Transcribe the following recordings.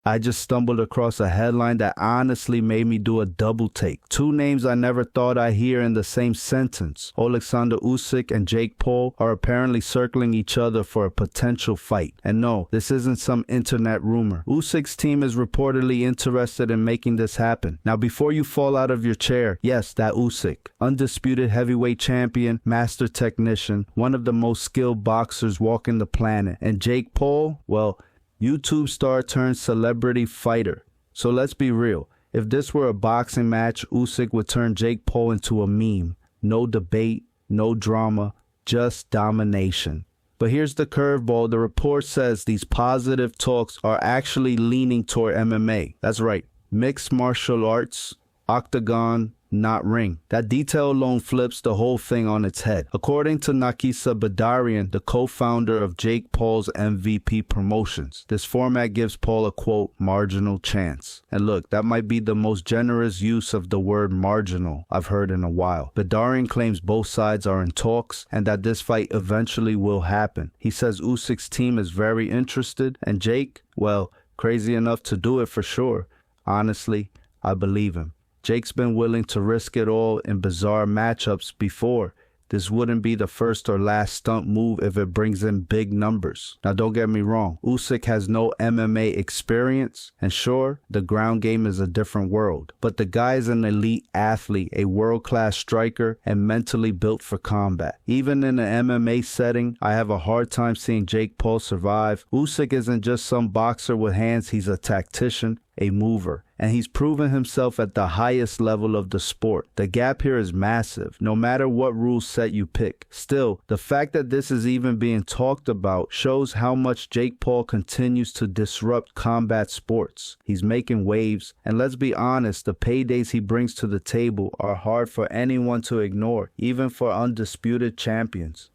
I just stumbled across a headline that honestly made me do a double take. Two names I never thought I'd hear in the same sentence. Oleksandr Usyk and JakePaul are apparently circling each other for a potential fight. And no, this isn't some internet rumor. Usyk's team is reportedly interested in making this happen. Now before you fall out of your chair, yes, that Usyk, undisputed heavyweight champion, master technician, one of the most skilled boxers walking the planet. And JakePaul, well, YouTube star turned celebrity fighter. So let's be real. If this were a boxing match, Usyk would turn JakePaul into a meme. No debate, no drama, just domination. But here's the curveball. The report says these positive talks are actually leaning toward MMA. That's right. Mixed martial arts, octagon, not ring. That detail alone flips the whole thing on its head. According to Nakisa Bidarian, the co-founder of JakePaul's MVP Promotions, this format gives Paul a quote, marginal chance. And look, that might be the most generous use of the word marginal I've heard in a while. Bidarian claims both sides are in talks and that this fight eventually will happen. He says Usyk's team is very interested and Jake, well, crazy enough to do it for sure. Honestly, I believe him. Jake's been willing to risk it all in bizarre matchups before. This wouldn't be the first or last stunt move if it brings in big numbers. Now don't get me wrong, Usyk has no MMA experience, and sure, the ground game is a different world. But the guy is an elite athlete, a world-class striker, and mentally built for combat. Even in an MMA setting, I have a hard time seeing JakePaul survive. Usyk isn't just some boxer with hands, he's a tactician, a mover, and he's proven himself at the highest level of the sport. The gap here is massive, no matter what rule set you pick. Still, the fact that this is even being talked about shows how much JakePaul continues to disrupt combat sports. He's making waves, and let's be honest, the paydays he brings to the table are hard for anyone to ignore, even for undisputed champions.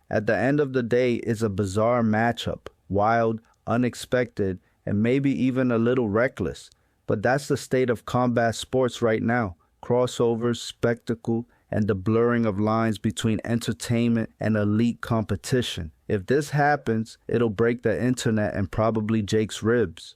At the end of the day, it's a bizarre matchup, wild, unexpected, and maybe even a little reckless. But that's the state of combat sports right now. Crossovers, spectacle, and the blurring of lines between entertainment and elite competition. If this happens, it'll break the internet and probably Jake's ribs.